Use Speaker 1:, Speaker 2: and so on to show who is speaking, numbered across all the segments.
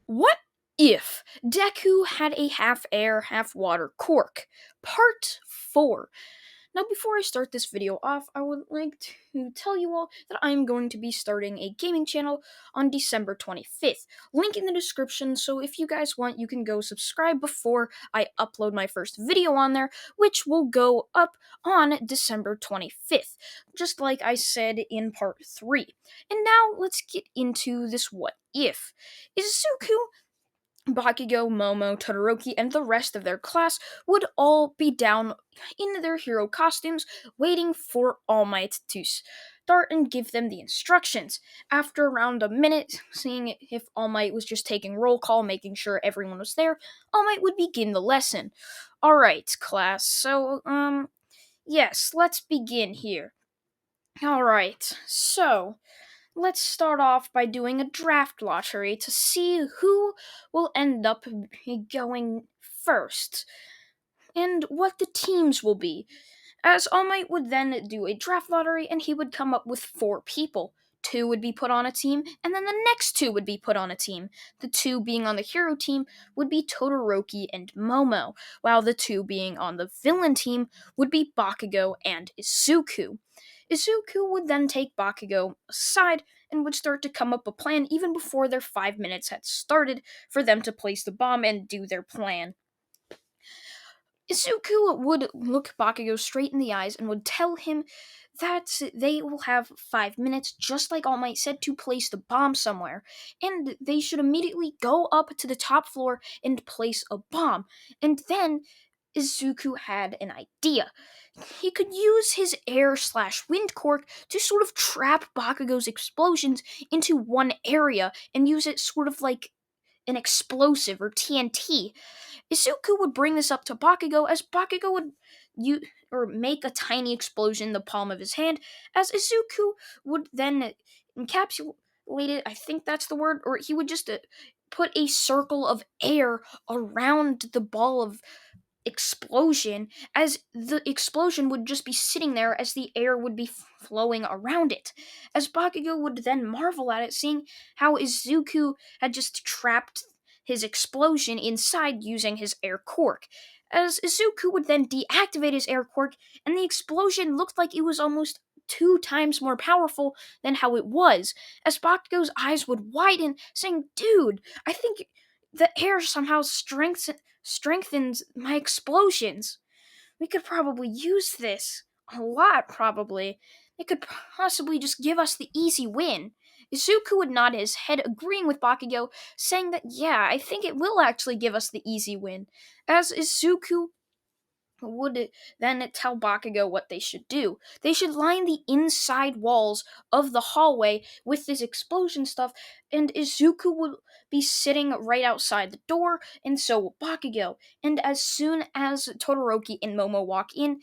Speaker 1: What if Deku had a half air, half water Quirk? Part 4. Now, before I start this video off, I would like to tell you all that I am going to be starting a gaming channel on December 25th. Link in the description, so if you guys want, you can go subscribe before I upload my first video on there, which will go up on December 25th, just like I said in part 3. And now, let's get into this what if. Izuku, Bakugo, Momo, Todoroki, and the rest of their class would all be down in their hero costumes, waiting for All Might to start and give them the instructions. After around a minute, seeing if All Might was just taking roll call, making sure everyone was there, All Might would begin the lesson. Alright, class, so, yes, let's begin here. Alright, so, let's start off by doing a draft lottery to see who will end up going first and what the teams will be. As All Might would then do a draft lottery and he would come up with 4 people. 2 would be put on a team, and then the next 2 would be put on a team. The 2 being on the hero team would be Todoroki and Momo, while the 2 being on the villain team would be Bakugo and Izuku. Izuku would then take Bakugo aside and would start to come up a plan even before their 5 minutes had started for them to place the bomb and do their plan. Izuku would look Bakugo straight in the eyes and would tell him that they will have 5 minutes, just like All Might said, to place the bomb somewhere, and they should immediately go up to the top floor and place a bomb. And then Izuku had an idea. He could use his air/wind quirk to sort of trap Bakugo's explosions into one area and use it sort of like an explosive or TNT. Izuku would bring this up to Bakugo as Bakugo would make a tiny explosion in the palm of his hand, as Izuku would then encapsulate it, I think that's the word, or he would just put a circle of air around the ball of explosion, as the explosion would just be sitting there as the air would be flowing around it. As Bakugo would then marvel at it, seeing how Izuku had just trapped his explosion inside using his air quirk. As Izuku would then deactivate his air quirk, and the explosion looked like it was almost 2 times more powerful than how it was, as Bakugo's eyes would widen, saying, "Dude, I think the air somehow strengthens my explosions. We could probably use this. A lot, probably. It could possibly just give us the easy win." Izuku would nod his head, agreeing with Bakugo, saying that, yeah, I think it will actually give us the easy win. As Izuku would then tell Bakugo what they should do. They should line the inside walls of the hallway with this explosion stuff, and Izuku would be sitting right outside the door, and so will Bakugo. And as soon as Todoroki and Momo walk in,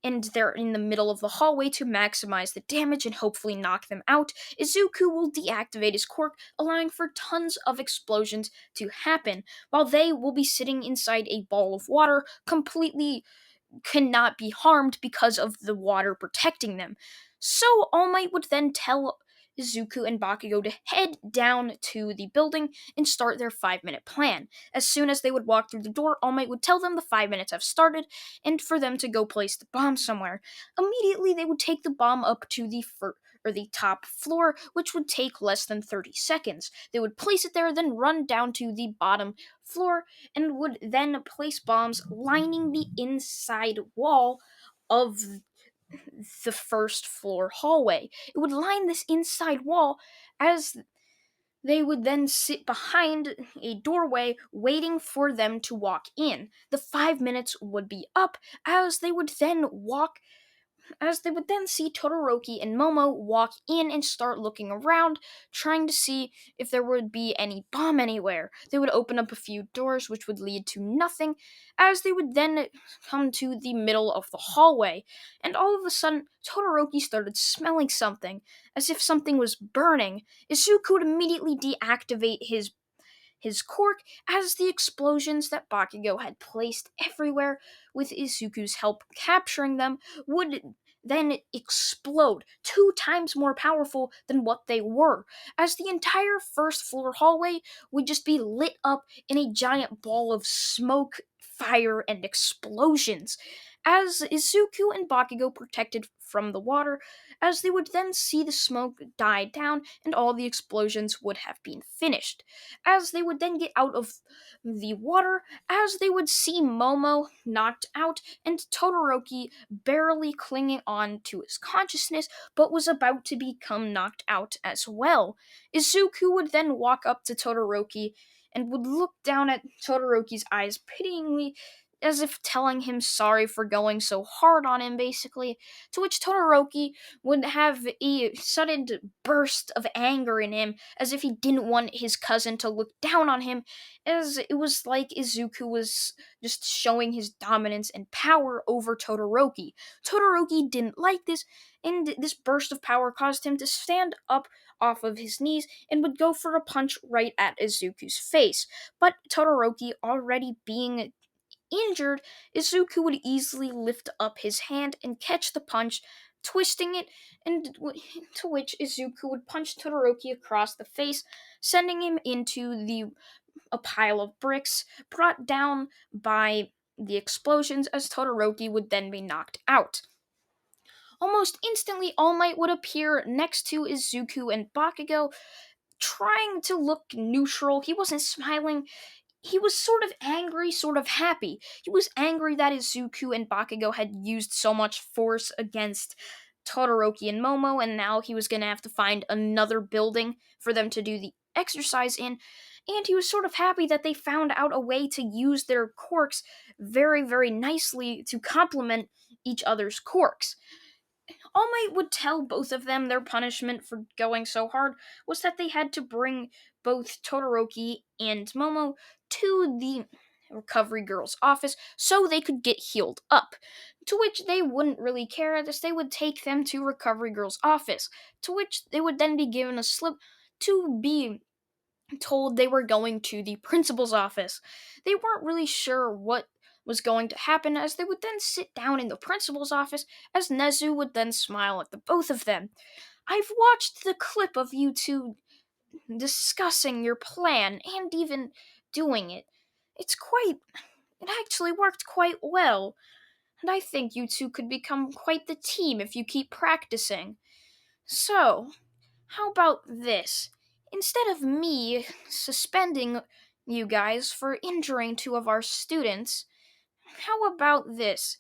Speaker 1: and they're in the middle of the hallway to maximize the damage and hopefully knock them out, Izuku will deactivate his quirk, allowing for tons of explosions to happen, while they will be sitting inside a ball of water, completely cannot be harmed because of the water protecting them. So All Might would then tell Izuku and Bakugo to head down to the building and start their 5 minute plan. As soon as they would walk through the door, All Might would tell them the 5 minutes have started and for them to go place the bomb somewhere. Immediately, they would take the bomb up to the top floor, which would take less than 30 seconds. They would place it there, then run down to the bottom floor, and would then place bombs lining the inside wall of the first floor hallway. It would line this inside wall as they would then sit behind a doorway waiting for them to walk in. The 5 minutes would be up as they would then see Todoroki and Momo walk in and start looking around, trying to see if there would be any bomb anywhere. They would open up a few doors, which would lead to nothing, as they would then come to the middle of the hallway. And all of a sudden, Todoroki started smelling something, as if something was burning. Izuku would immediately deactivate his quirk as the explosions that Bakugo had placed everywhere, with Izuku's help capturing them, would then explode, 2 times more powerful than what they were, as the entire first floor hallway would just be lit up in a giant ball of smoke, fire, and explosions. As Izuku and Bakugo protected from the water, as they would then see the smoke die down and all the explosions would have been finished. As they would then get out of the water, as they would see Momo knocked out and Todoroki barely clinging on to his consciousness, but was about to become knocked out as well. Izuku would then walk up to Todoroki and would look down at Todoroki's eyes pityingly, as if telling him sorry for going so hard on him, basically. To which Todoroki would have a sudden burst of anger in him, as if he didn't want his cousin to look down on him, as it was like Izuku was just showing his dominance and power over Todoroki. Todoroki didn't like this, and this burst of power caused him to stand up off of his knees and would go for a punch right at Izuku's face. But Todoroki, already being injured, Izuku would easily lift up his hand and catch the punch, twisting it, and to which Izuku would punch Todoroki across the face, sending him into a pile of bricks brought down by the explosions, as Todoroki would then be knocked out. Almost instantly, All Might would appear next to Izuku and Bakugo, trying to look neutral. He wasn't smiling. He was sort of angry, sort of happy. He was angry that Izuku and Bakugo had used so much force against Todoroki and Momo, and now he was going to have to find another building for them to do the exercise in. And he was sort of happy that they found out a way to use their quirks very, very nicely to complement each other's quirks. All Might would tell both of them their punishment for going so hard was that they had to bring both Todoroki and Momo to the recovery girl's office so they could get healed up. To which they wouldn't really care, as they would take them to recovery girl's office, to which they would then be given a slip to be told they were going to the principal's office. They weren't really sure what was going to happen, as they would then sit down in the principal's office, as Nezu would then smile at the both of them. "I've watched the clip of you two discussing your plan and even doing it. It actually worked quite well, and I think you two could become quite the team if you keep practicing. So, how about this? Instead of me suspending you guys for injuring two of our students, how about this?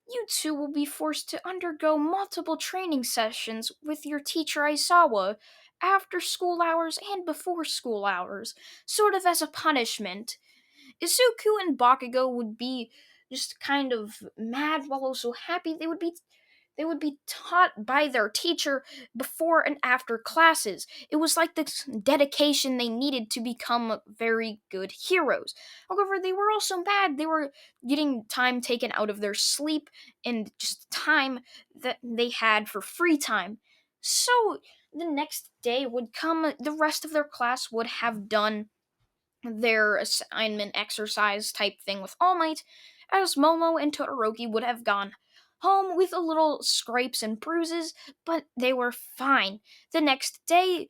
Speaker 1: You two will be forced to undergo multiple training sessions with your teacher Aizawa after school hours and before school hours, sort of as a punishment." Izuku and Bakugo would be just kind of mad while also happy. They would be taught by their teacher before and after classes. It was like this dedication they needed to become very good heroes. However, they were also mad. They were getting time taken out of their sleep and just time that they had for free time. So the next day would come, the rest of their class would have done their assignment exercise type thing with All Might, as Momo and Todoroki would have gone home with a little scrapes and bruises, but they were fine. The next day,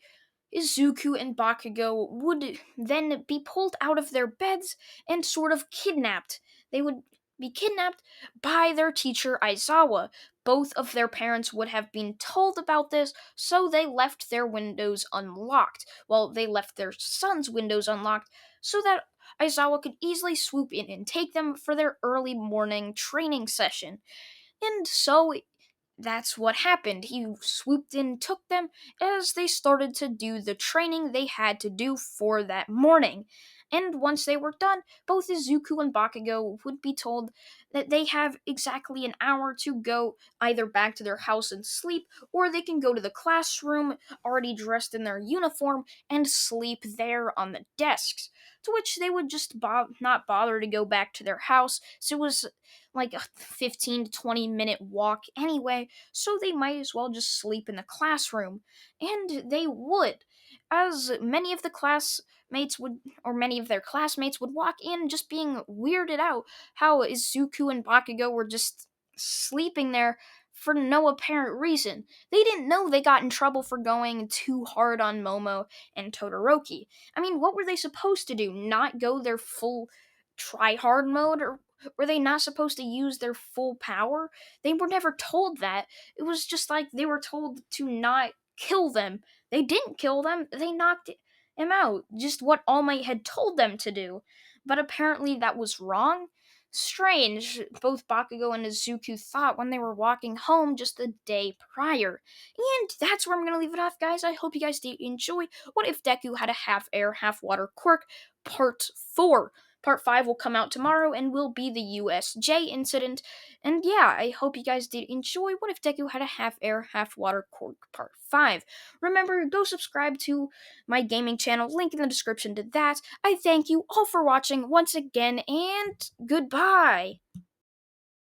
Speaker 1: Izuku and Bakugo would then be pulled out of their beds and sort of kidnapped. They would be kidnapped by their teacher Aizawa. Both of their parents would have been told about this, so they left their windows unlocked. Well, they left their son's windows unlocked so that Aizawa could easily swoop in and take them for their early morning training session. And so that's what happened. He swooped in, took them, as they started to do the training they had to do for that morning. And once they were done, both Izuku and Bakugo would be told that they have exactly an hour to go either back to their house and sleep, or they can go to the classroom already dressed in their uniform and sleep there on the desks. To which they would just not bother to go back to their house, so it was like a 15 to 20-minute walk anyway, so they might as well just sleep in the classroom. And they would, as many of their classmates would walk in just being weirded out how Izuku and Bakugo were just sleeping there for no apparent reason. They didn't know they got in trouble for going too hard on Momo and Todoroki. I mean, what were they supposed to do? Not go their full try hard mode? Or were they not supposed to use their full power? They were never told that. It was just like they were told to not kill them. They didn't kill them, they knocked him out. Just what All Might had told them to do. But apparently that was wrong. Strange, both Bakugo and Izuku thought when they were walking home just the day prior. And that's where I'm going to leave it off, guys. I hope you guys did enjoy What If Deku Had a Half Air, Half Water Quirk Part 4. Part 5 will come out tomorrow and will be the USJ incident. And yeah, I hope you guys did enjoy What If Deku Had a Half Air, Half Water Quirk Part 5. Remember, go subscribe to my gaming channel, link in the description to that. I thank you all for watching once again, and goodbye!